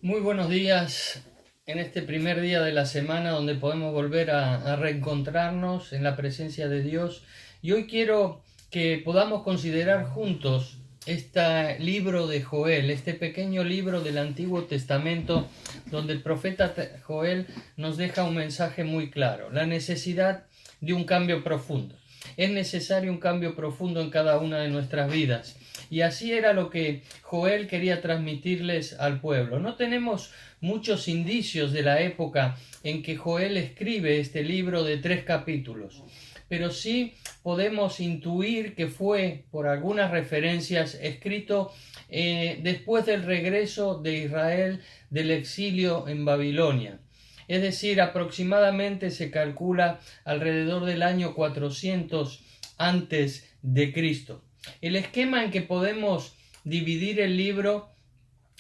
Muy buenos días en este primer día de la semana donde podemos volver a reencontrarnos en la presencia de Dios. Y hoy quiero que podamos considerar juntos este libro de Joel, este pequeño libro del Antiguo Testamento donde el profeta Joel nos deja un mensaje muy claro, la necesidad de un cambio profundo. Es necesario un cambio profundo en cada una de nuestras vidas. Y así era lo que Joel quería transmitirles al pueblo. No tenemos muchos indicios de la época en que Joel escribe este libro de 3 capítulos, pero sí podemos intuir que fue, por algunas referencias, escrito después del regreso de Israel del exilio en Babilonia. Es decir, aproximadamente se calcula alrededor del año 400 antes de Cristo. El esquema en que podemos dividir el libro,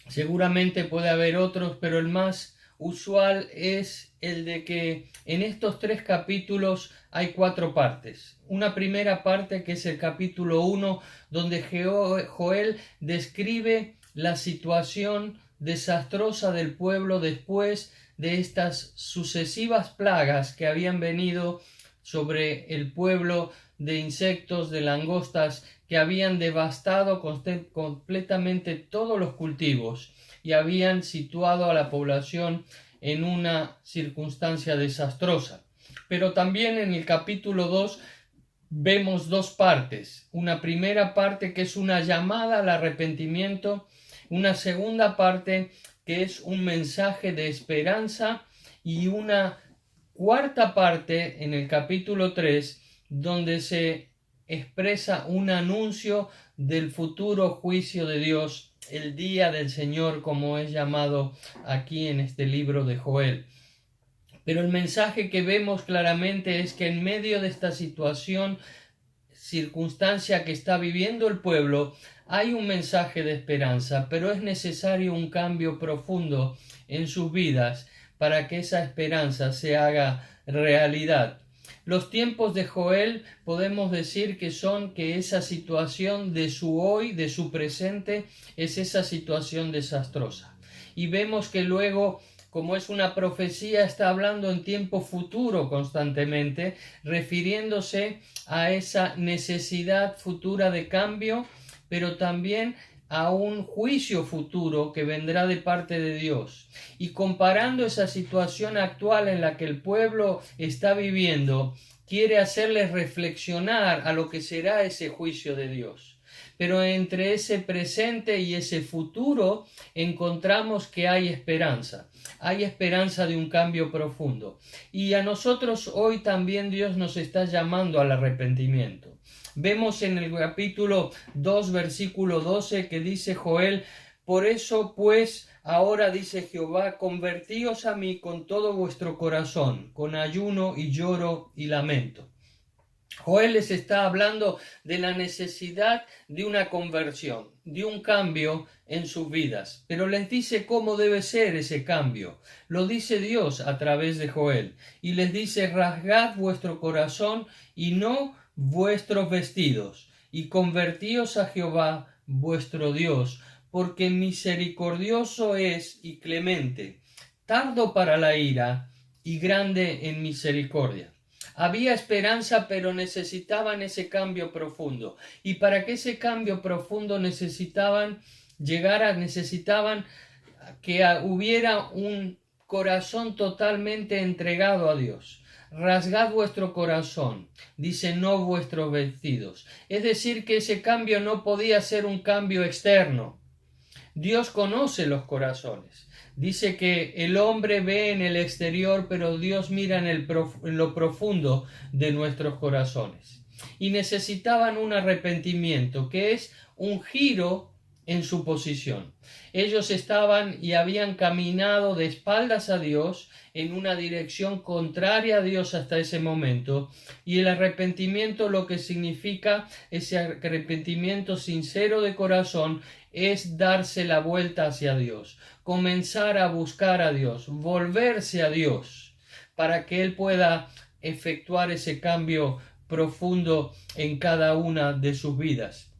seguramente puede haber otros, pero el más usual es el de que en estos 3 capítulos hay 4 partes. Una primera parte que es el capítulo 1, donde Joel describe la situación desastrosa del pueblo después de estas sucesivas plagas que habían venido sobre el pueblo, de insectos, de langostas, que habían devastado completamente todos los cultivos y habían situado a la población en una circunstancia desastrosa. Pero también en el capítulo 2 vemos 2 partes. Una primera parte que es una llamada al arrepentimiento, una segunda parte que es un mensaje de esperanza, y una cuarta parte en el capítulo 3 donde se expresa un anuncio del futuro juicio de Dios, el día del Señor, como es llamado aquí en este libro de Joel. Pero el mensaje que vemos claramente es que en medio de esta circunstancia que está viviendo el pueblo, hay un mensaje de esperanza, pero es necesario un cambio profundo en sus vidas para que esa esperanza se haga realidad. Los tiempos de Joel podemos decir que son que esa situación de su hoy, de su presente, es esa situación desastrosa. Y vemos que luego, como es una profecía, está hablando en tiempo futuro constantemente, refiriéndose a esa necesidad futura de cambio, pero también a un juicio futuro que vendrá de parte de Dios. Y comparando esa situación actual en la que el pueblo está viviendo, quiere hacerles reflexionar a lo que será ese juicio de Dios. Pero entre ese presente y ese futuro encontramos que hay esperanza de un cambio profundo. Y a nosotros hoy también Dios nos está llamando al arrepentimiento. Vemos en el capítulo 2, versículo 12, que dice Joel: por eso pues ahora dice Jehová, convertíos a mí con todo vuestro corazón, con ayuno y lloro y lamento. Joel les está hablando de la necesidad de una conversión, de un cambio en sus vidas, pero les dice cómo debe ser ese cambio. Lo dice Dios a través de Joel y les dice: rasgad vuestro corazón y no vuestros vestidos, y convertíos a Jehová vuestro Dios, porque misericordioso es y clemente, tardo para la ira y grande en misericordia. Había esperanza, pero necesitaban ese cambio profundo. Y para que ese cambio profundo necesitaban que hubiera un corazón totalmente entregado a Dios. Rasgad vuestro corazón, dice, no vuestros vestidos. Es decir, que ese cambio no podía ser un cambio externo. Dios conoce los corazones. Dice que el hombre ve en el exterior, pero Dios mira en lo profundo de nuestros corazones. Y necesitaban un arrepentimiento, que es un giro en su posición. Ellos estaban y habían caminado de espaldas a Dios en una dirección contraria a Dios hasta ese momento, y el arrepentimiento, lo que significa ese arrepentimiento sincero de corazón, es darse la vuelta hacia Dios, comenzar a buscar a Dios, volverse a Dios, para que Él pueda efectuar ese cambio profundo en cada una de sus vidas.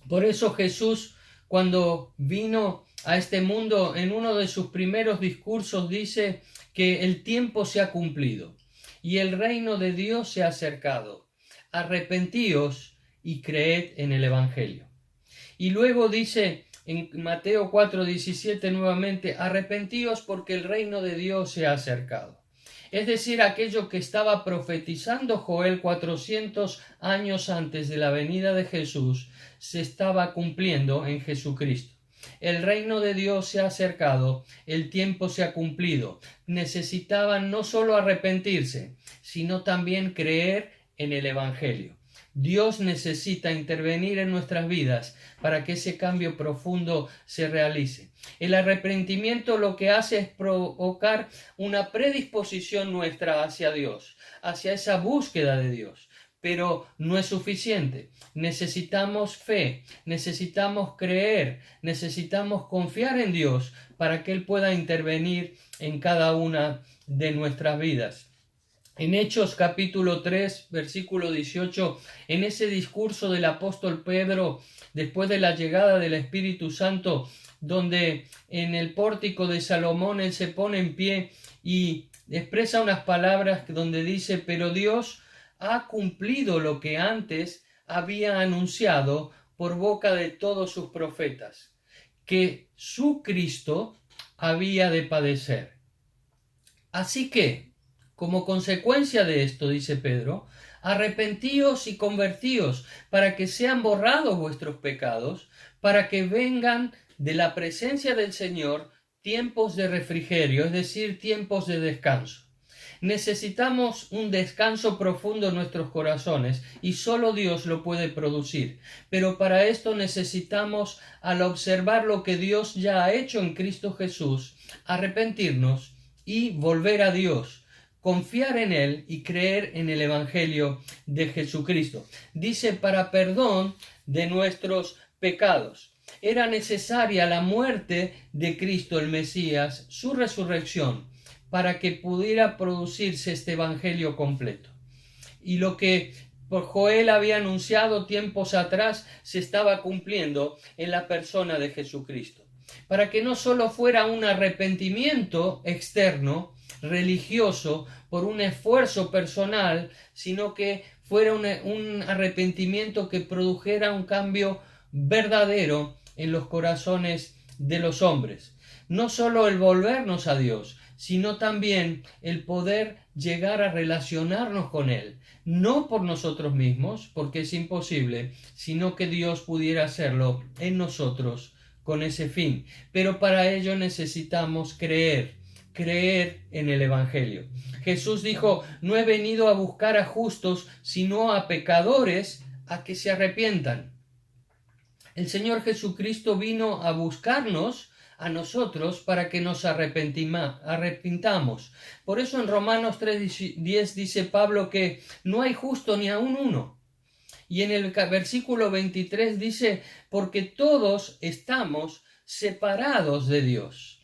Por eso Jesús, cuando vino a este mundo, en uno de sus primeros discursos dice que el tiempo se ha cumplido y el reino de Dios se ha acercado. Arrepentíos y creed en el Evangelio. Y luego dice en Mateo 4:17 nuevamente, arrepentíos porque el reino de Dios se ha acercado. Es decir, aquello que estaba profetizando Joel 400 años antes de la venida de Jesús se estaba cumpliendo en Jesucristo. El reino de Dios se ha acercado, el tiempo se ha cumplido. Necesitaban no solo arrepentirse, sino también creer en el Evangelio. Dios necesita intervenir en nuestras vidas para que ese cambio profundo se realice. El arrepentimiento lo que hace es provocar una predisposición nuestra hacia Dios, hacia esa búsqueda de Dios. Pero no es suficiente. Necesitamos fe, necesitamos creer, necesitamos confiar en Dios para que Él pueda intervenir en cada una de nuestras vidas. En Hechos capítulo 3, versículo 18, en ese discurso del apóstol Pedro, después de la llegada del Espíritu Santo, donde en el pórtico de Salomón él se pone en pie y expresa unas palabras donde dice, pero Dios ha cumplido lo que antes había anunciado por boca de todos sus profetas, que su Cristo había de padecer. Así que, como consecuencia de esto, dice Pedro, arrepentíos y convertíos para que sean borrados vuestros pecados, para que vengan de la presencia del Señor tiempos de refrigerio, es decir, tiempos de descanso. Necesitamos un descanso profundo en nuestros corazones y solo Dios lo puede producir. Pero para esto necesitamos, al observar lo que Dios ya ha hecho en Cristo Jesús, arrepentirnos y volver a Dios, confiar en Él y creer en el Evangelio de Jesucristo. Dice, para perdón de nuestros pecados. Era necesaria la muerte de Cristo el Mesías, su resurrección, para que pudiera producirse este evangelio completo. Y lo que por Joel había anunciado tiempos atrás se estaba cumpliendo en la persona de Jesucristo. Para que no solo fuera un arrepentimiento externo, religioso, por un esfuerzo personal, sino que fuera un arrepentimiento que produjera un cambio verdadero en los corazones de los hombres. No solo el volvernos a Dios, sino también el poder llegar a relacionarnos con Él, no por nosotros mismos, porque es imposible, sino que Dios pudiera hacerlo en nosotros con ese fin. Pero para ello necesitamos creer en el Evangelio. Jesús dijo, no he venido a buscar a justos, sino a pecadores a que se arrepientan. El Señor Jesucristo vino a buscarnos a nosotros para que nos arrepintamos. Por eso en Romanos 3:10 dice Pablo que no hay justo ni aun uno. Y en el versículo 23 dice, porque todos estamos separados de Dios,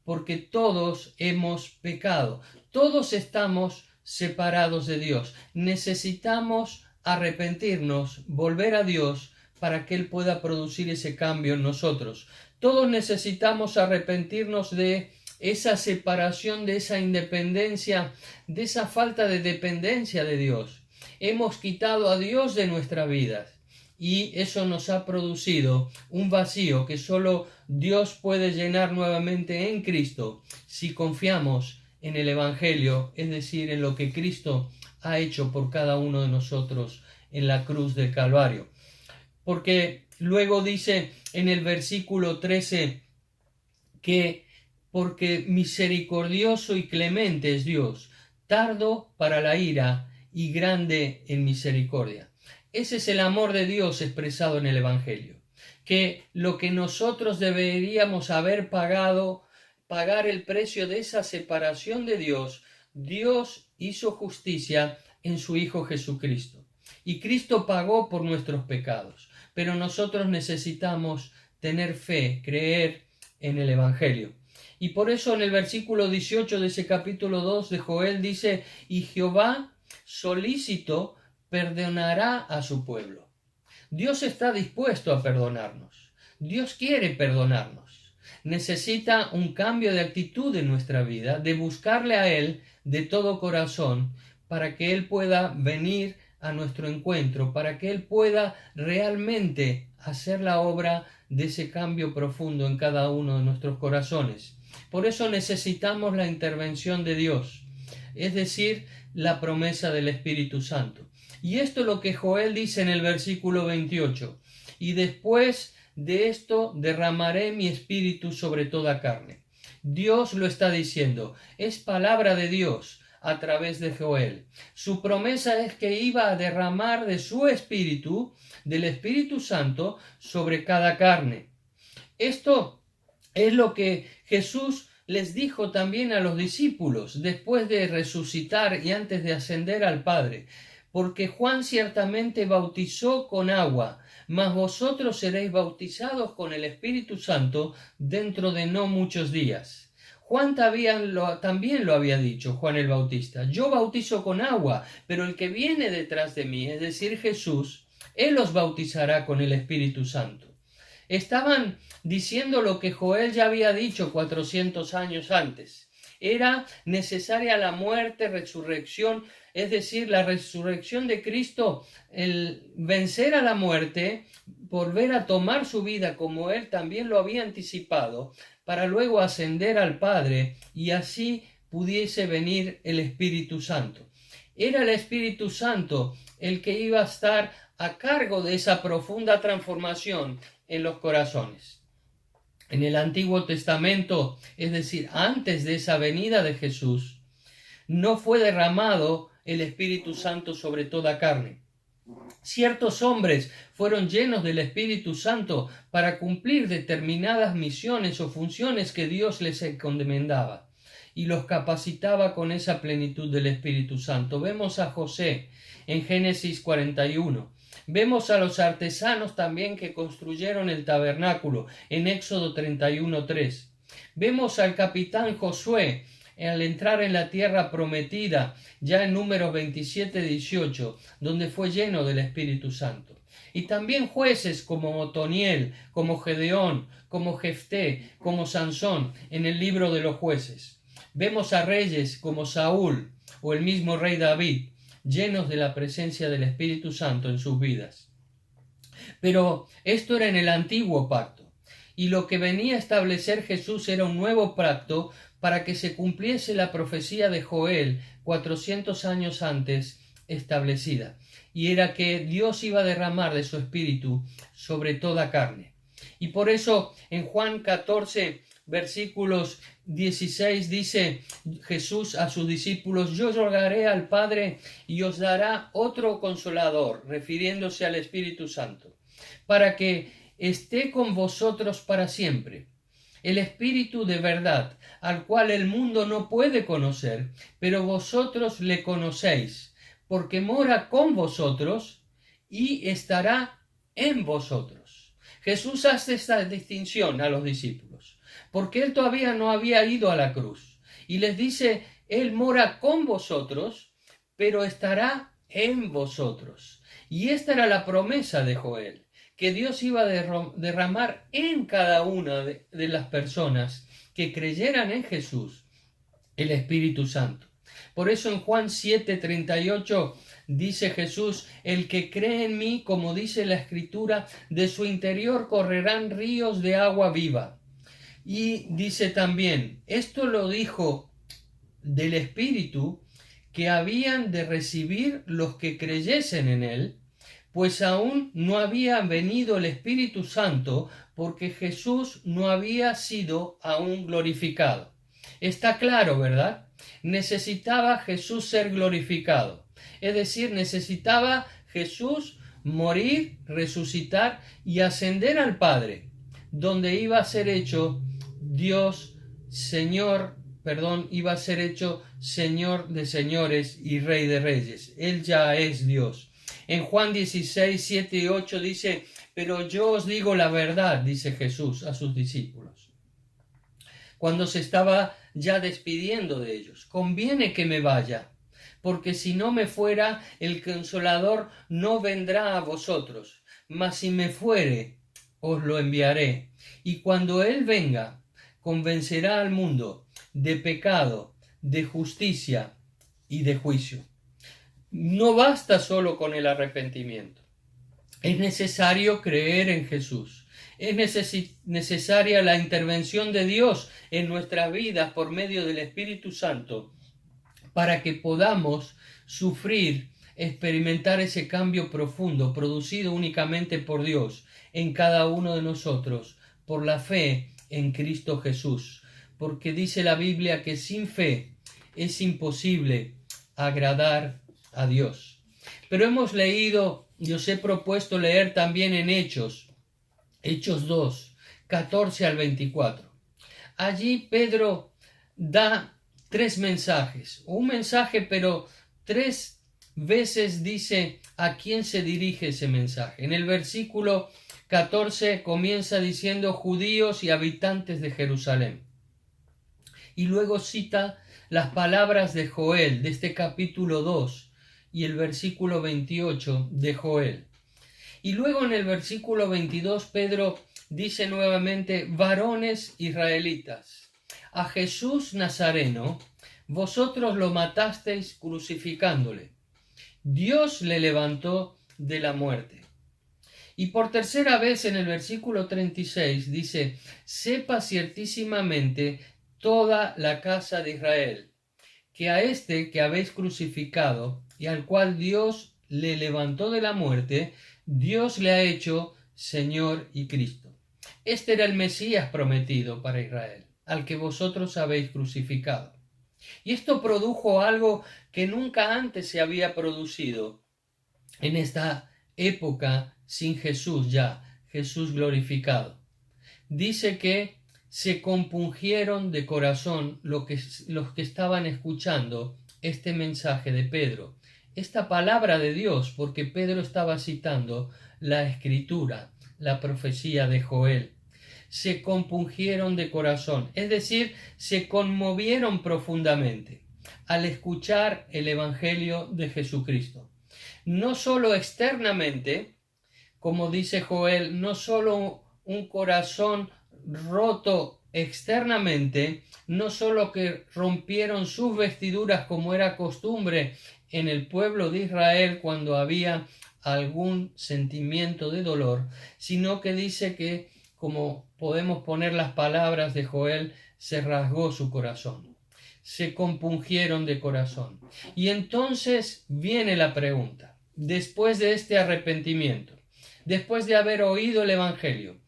porque todos hemos pecado. Todos estamos separados de Dios. Necesitamos arrepentirnos, volver a Dios, para que Él pueda producir ese cambio en nosotros. Todos necesitamos arrepentirnos de esa separación, de esa independencia, de esa falta de dependencia de Dios. Hemos quitado a Dios de nuestra vida y eso nos ha producido un vacío que solo Dios puede llenar nuevamente en Cristo si confiamos en el Evangelio, es decir, en lo que Cristo ha hecho por cada uno de nosotros en la cruz del Calvario. Porque luego dice en el versículo 13 que porque misericordioso y clemente es Dios, tardo para la ira y grande en misericordia. Ese es el amor de Dios expresado en el Evangelio. Que lo que nosotros deberíamos haber pagado, pagar el precio de esa separación de Dios, Dios hizo justicia en su Hijo Jesucristo. Y Cristo pagó por nuestros pecados. Pero nosotros necesitamos tener fe, creer en el Evangelio. Y por eso en el versículo 18 de ese capítulo 2 de Joel dice, y Jehová solícito perdonará a su pueblo. Dios está dispuesto a perdonarnos. Dios quiere perdonarnos. Necesita un cambio de actitud en nuestra vida, de buscarle a Él de todo corazón, para que Él pueda venir a nuestro encuentro, para que Él pueda realmente hacer la obra de ese cambio profundo en cada uno de nuestros corazones. Por eso necesitamos la intervención de Dios, es decir, la promesa del Espíritu Santo. Y esto es lo que Joel dice en el versículo 28. Y después de esto derramaré mi espíritu sobre toda carne. Dios lo está diciendo, es palabra de Dios a través de Joel. Su promesa es que iba a derramar de su espíritu, del Espíritu Santo, sobre cada carne. Esto es lo que Jesús les dijo también a los discípulos después de resucitar y antes de ascender al Padre. Porque Juan ciertamente bautizó con agua, mas vosotros seréis bautizados con el Espíritu Santo dentro de no muchos días. Juan también lo había dicho, Juan el Bautista. Yo bautizo con agua, pero el que viene detrás de mí, es decir, Jesús, Él os bautizará con el Espíritu Santo. Estaban diciendo lo que Joel ya había dicho 400 años antes. Era necesaria la muerte, resurrección, es decir, la resurrección de Cristo, el vencer a la muerte, volver a tomar su vida como Él también lo había anticipado, para luego ascender al Padre y así pudiese venir el Espíritu Santo. Era el Espíritu Santo el que iba a estar a cargo de esa profunda transformación en los corazones. En el Antiguo Testamento, es decir, antes de esa venida de Jesús, no fue derramado el Espíritu Santo sobre toda carne. Ciertos hombres fueron llenos del Espíritu Santo para cumplir determinadas misiones o funciones que Dios les encomendaba y los capacitaba con esa plenitud del Espíritu Santo. Vemos a José en Génesis 41. Vemos a los artesanos también que construyeron el tabernáculo en Éxodo 31:3. Vemos al capitán Josué al entrar en la tierra prometida, ya en Números 27:18, donde fue lleno del Espíritu Santo. Y también jueces como Otoniel, como Gedeón, como Jefté, como Sansón, en el libro de los jueces. Vemos a reyes como Saúl o el mismo rey David, llenos de la presencia del Espíritu Santo en sus vidas. Pero esto era en el antiguo pacto, y lo que venía a establecer Jesús era un nuevo pacto para que se cumpliese la profecía de Joel 400 años antes establecida, y era que Dios iba a derramar de su Espíritu sobre toda carne. Y por eso en Juan 14, versículos 16 dice Jesús a sus discípulos: yo rogaré al Padre y os dará otro consolador, refiriéndose al Espíritu Santo, para que esté con vosotros para siempre. El Espíritu de verdad, al cual el mundo no puede conocer, pero vosotros le conocéis, porque mora con vosotros y estará en vosotros. Jesús hace esta distinción a los discípulos, porque Él todavía no había ido a la cruz. Y les dice, Él mora con vosotros, pero estará en vosotros. Y esta era la promesa de Joel, que Dios iba a derramar en cada una de las personas que creyeran en Jesús el Espíritu Santo. Por eso en Juan 7:38 dice Jesús: el que cree en mí, como dice la Escritura, de su interior correrán ríos de agua viva. Y dice también, esto lo dijo del Espíritu que habían de recibir los que creyesen en él, pues aún no había venido el Espíritu Santo, porque Jesús no había sido aún glorificado. Está claro, ¿verdad? Necesitaba Jesús ser glorificado. Es decir, necesitaba Jesús morir, resucitar y ascender al Padre, donde iba a ser hecho iba a ser hecho Señor de señores y Rey de reyes. Él ya es Dios. En Juan 16, 7 y 8 dice: pero yo os digo la verdad, dice Jesús a sus discípulos, cuando se estaba ya despidiendo de ellos: conviene que me vaya, porque si no me fuera, el Consolador no vendrá a vosotros, mas si me fuere, os lo enviaré. Y cuando Él venga, convencerá al mundo de pecado, de justicia y de juicio. No basta solo con el arrepentimiento. Es necesario creer en Jesús. Es necesaria la intervención de Dios en nuestras vidas por medio del Espíritu Santo para que podamos sufrir, experimentar ese cambio profundo producido únicamente por Dios en cada uno de nosotros por la fe en Cristo Jesús. Porque dice la Biblia que sin fe es imposible agradar a Dios. Pero hemos leído, y os he propuesto leer también en Hechos 2, 14 al 24. Allí Pedro da 3 mensajes, un mensaje, pero 3 veces dice a quién se dirige ese mensaje. En el versículo 14 comienza diciendo judíos y habitantes de Jerusalén. Y luego cita las palabras de Joel, de este capítulo 2, y el versículo 28 de Joel. Y luego en el versículo 22 Pedro dice nuevamente, varones israelitas, a Jesús Nazareno, vosotros lo matasteis crucificándole. Dios le levantó de la muerte. Y por tercera vez en el versículo 36 dice, sepa ciertísimamente toda la casa de Israel, que a este que habéis crucificado y al cual Dios le levantó de la muerte, Dios le ha hecho Señor y Cristo. Este era el Mesías prometido para Israel, al que vosotros habéis crucificado. Y esto produjo algo que nunca antes se había producido en esta época sin Jesús ya, Jesús glorificado. Dice que se compungieron de corazón los que estaban escuchando este mensaje de Pedro, esta palabra de Dios, porque Pedro estaba citando la Escritura, la profecía de Joel. Se compungieron de corazón, es decir, se conmovieron profundamente al escuchar el Evangelio de Jesucristo. No solo externamente, como dice Joel, no solo un corazón roto externamente, no solo que rompieron sus vestiduras como era costumbre en el pueblo de Israel cuando había algún sentimiento de dolor, sino que dice que, como podemos poner las palabras de Joel, se rasgó su corazón, se compungieron de corazón. Y entonces viene la pregunta, después de este arrepentimiento, después de haber oído el Evangelio,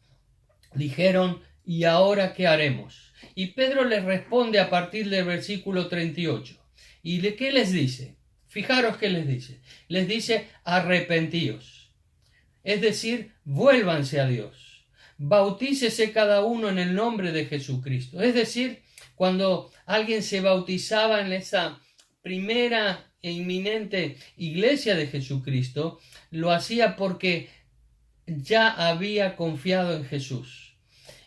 dijeron, ¿y ahora qué haremos? Y Pedro les responde a partir del versículo 38. ¿Y de qué les dice? Fijaros qué les dice. Les dice, arrepentíos. Es decir, vuélvanse a Dios. Bautícese cada uno en el nombre de Jesucristo. Es decir, cuando alguien se bautizaba en esa primera e inminente iglesia de Jesucristo, lo hacía porque ya había confiado en Jesús.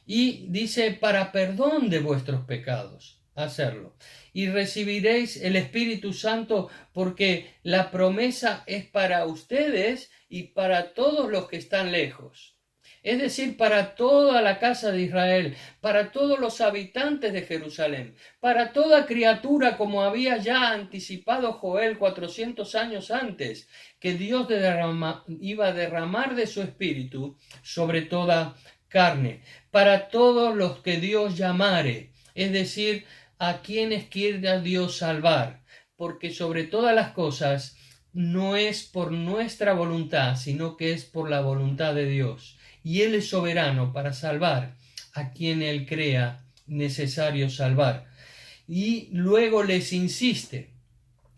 Y dice, para perdón de vuestros pecados, hacerlo. Y recibiréis el Espíritu Santo porque la promesa es para ustedes y para todos los que están lejos. Es decir, para toda la casa de Israel, para todos los habitantes de Jerusalén, para toda criatura, como había ya anticipado Joel 400 años antes, que Dios iba a derramar de su espíritu sobre toda carne, para todos los que Dios llamare, es decir, a quienes quiera Dios salvar, porque sobre todas las cosas no es por nuestra voluntad, sino que es por la voluntad de Dios. Y Él es soberano para salvar a quien Él crea necesario salvar. Y luego les insiste,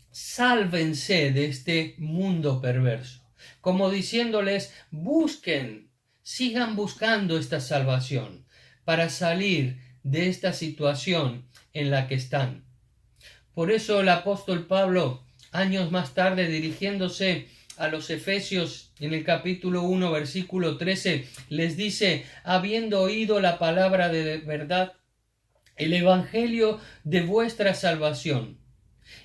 sálvense de este mundo perverso, como diciéndoles, busquen, sigan buscando esta salvación para salir de esta situación en la que están. Por eso el apóstol Pablo, años más tarde, dirigiéndose a los Efesios en el capítulo 1, versículo 13, les dice, habiendo oído la palabra de verdad, el evangelio de vuestra salvación,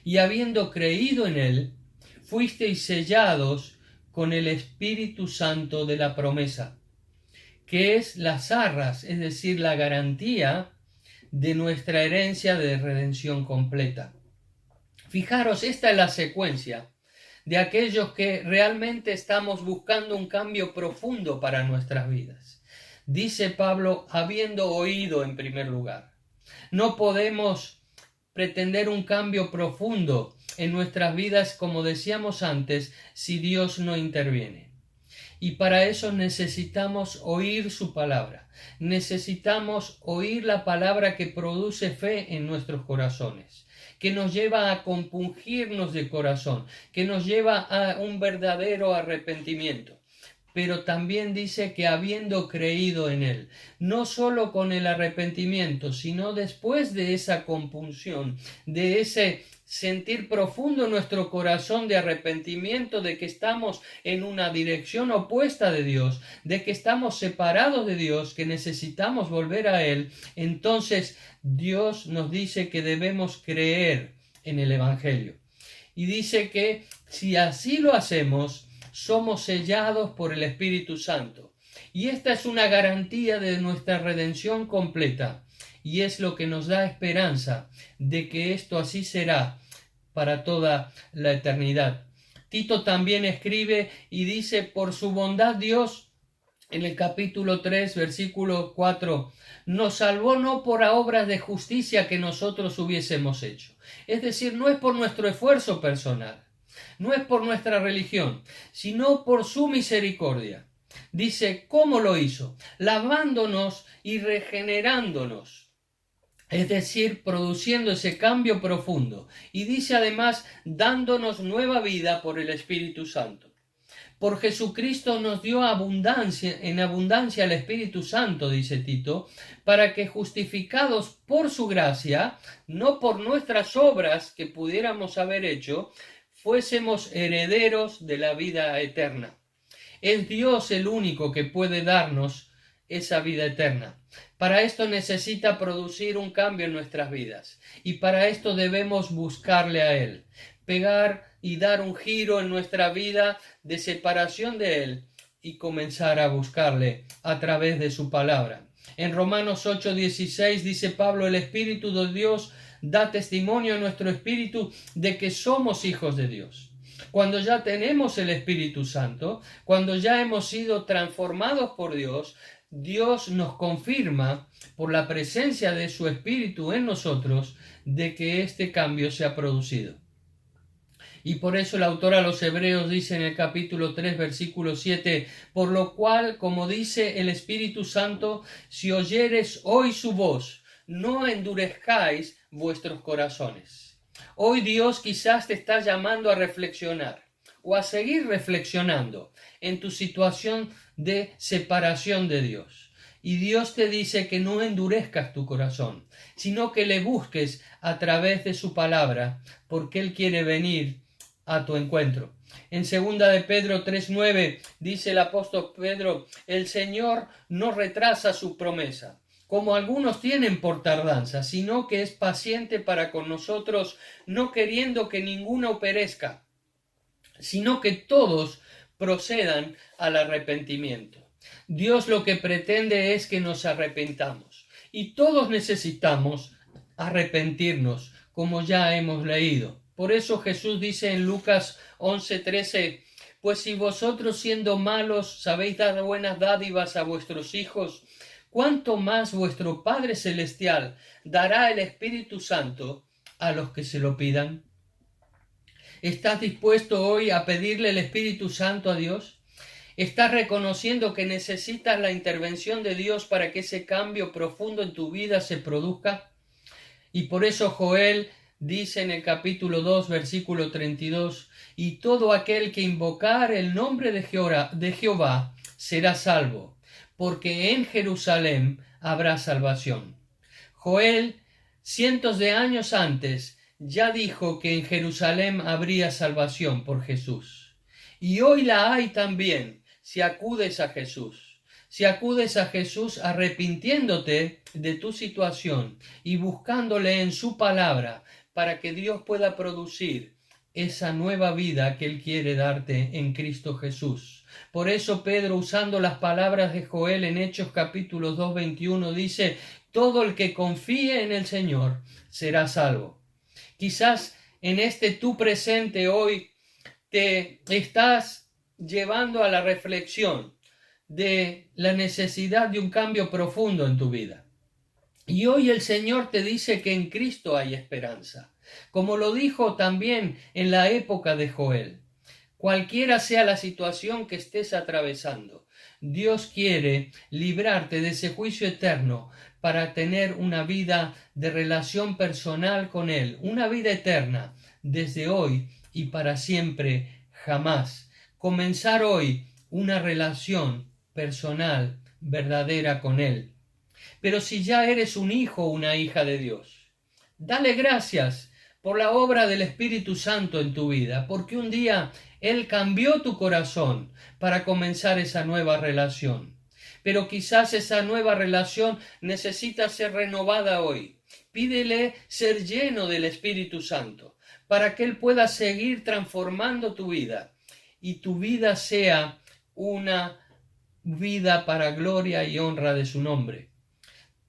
y habiendo creído en él, fuisteis sellados con el Espíritu Santo de la promesa, que es las arras, es decir, la garantía de nuestra herencia de redención completa. Fijaros, esta es la secuencia de aquellos que realmente estamos buscando un cambio profundo para nuestras vidas. Dice Pablo, habiendo oído en primer lugar. No podemos pretender un cambio profundo en nuestras vidas, como decíamos antes, si Dios no interviene. Y para eso necesitamos oír su palabra. Necesitamos oír la palabra que produce fe en nuestros corazones, que nos lleva a compungirnos de corazón, que nos lleva a un verdadero arrepentimiento. Pero también dice que habiendo creído en Él, no solo con el arrepentimiento, sino después de esa compunción, de ese sentir profundo en nuestro corazón de arrepentimiento, de que estamos en una dirección opuesta de Dios, de que estamos separados de Dios, que necesitamos volver a Él, entonces Dios nos dice que debemos creer en el Evangelio. Y dice que si así lo hacemos, somos sellados por el Espíritu Santo. Y esta es una garantía de nuestra redención completa. Y es lo que nos da esperanza de que esto así será para toda la eternidad. Tito también escribe y dice, por su bondad Dios, en el capítulo 3, versículo 4, nos salvó no por obras de justicia que nosotros hubiésemos hecho. Es decir, no es por nuestro esfuerzo personal. No es por nuestra religión, sino por su misericordia. Dice, ¿cómo lo hizo? Lavándonos y regenerándonos. Es decir, produciendo ese cambio profundo. Y dice además, dándonos nueva vida por el Espíritu Santo. Por Jesucristo nos dio en abundancia el Espíritu Santo, dice Tito, para que justificados por su gracia, no por nuestras obras que pudiéramos haber hecho, fuésemos herederos de la vida eterna. Es Dios el único que puede darnos esa vida eterna. Para esto necesita producir un cambio en nuestras vidas y para esto debemos buscarle a Él, pegar y dar un giro en nuestra vida de separación de Él y comenzar a buscarle a través de su palabra. En Romanos 8:16 dice Pablo, el Espíritu de Dios da testimonio a nuestro espíritu de que somos hijos de Dios. Cuando ya tenemos el Espíritu Santo, cuando ya hemos sido transformados por Dios, Dios nos confirma por la presencia de su Espíritu en nosotros de que este cambio se ha producido. Y por eso el autor a los Hebreos dice en el capítulo 3, versículo 7, por lo cual, como dice el Espíritu Santo, si oyeres hoy su voz, no endurezcáis vuestros corazones. Hoy Dios quizás te está llamando a reflexionar o a seguir reflexionando en tu situación de separación de Dios. Y Dios te dice que no endurezcas tu corazón, sino que le busques a través de su palabra, porque Él quiere venir a tu encuentro. En 2 de Pedro 3:9 dice el apóstol Pedro, el Señor no retrasa su promesa, como algunos tienen por tardanza, sino que es paciente para con nosotros, no queriendo que ninguno perezca, sino que todos procedan al arrepentimiento. Dios lo que pretende es que nos arrepentamos, y todos necesitamos arrepentirnos, como ya hemos leído. Por eso Jesús dice en Lucas 11:13, pues si vosotros siendo malos sabéis dar buenas dádivas a vuestros hijos, ¿cuánto más vuestro Padre Celestial dará el Espíritu Santo a los que se lo pidan? ¿Estás dispuesto hoy a pedirle el Espíritu Santo a Dios? ¿Estás reconociendo que necesitas la intervención de Dios para que ese cambio profundo en tu vida se produzca? Y por eso Joel dice en el capítulo 2, versículo 32, y todo aquel que invocar el nombre de Jehová será salvo, porque en Jerusalén habrá salvación. Joel, cientos de años antes, ya dijo que en Jerusalén habría salvación por Jesús. Y hoy la hay también, si acudes a Jesús. Si acudes a Jesús arrepintiéndote de tu situación y buscándole en su palabra para que Dios pueda producir esa nueva vida que Él quiere darte en Cristo Jesús. Por eso Pedro, usando las palabras de Joel en Hechos capítulo 2, 21, dice: todo el que confíe en el Señor será salvo. Quizás en este tu presente hoy te estás llevando a la reflexión de la necesidad de un cambio profundo en tu vida. Y hoy el Señor te dice que en Cristo hay esperanza, como lo dijo también en la época de Joel. Cualquiera sea la situación que estés atravesando, Dios quiere librarte de ese juicio eterno para tener una vida de relación personal con Él, una vida eterna desde hoy y para siempre jamás. Comenzar hoy una relación personal verdadera con Él. Pero si ya eres un hijo o una hija de Dios, dale gracias por la obra del Espíritu Santo en tu vida, porque un día Él cambió tu corazón para comenzar esa nueva relación. Pero quizás esa nueva relación necesita ser renovada hoy. Pídele ser lleno del Espíritu Santo para que Él pueda seguir transformando tu vida y tu vida sea una vida para gloria y honra de su nombre.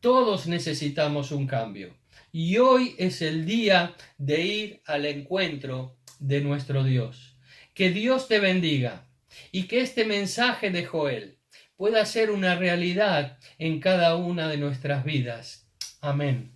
Todos necesitamos un cambio y hoy es el día de ir al encuentro de nuestro Dios. Que Dios te bendiga y que este mensaje de Joel pueda ser una realidad en cada una de nuestras vidas. Amén.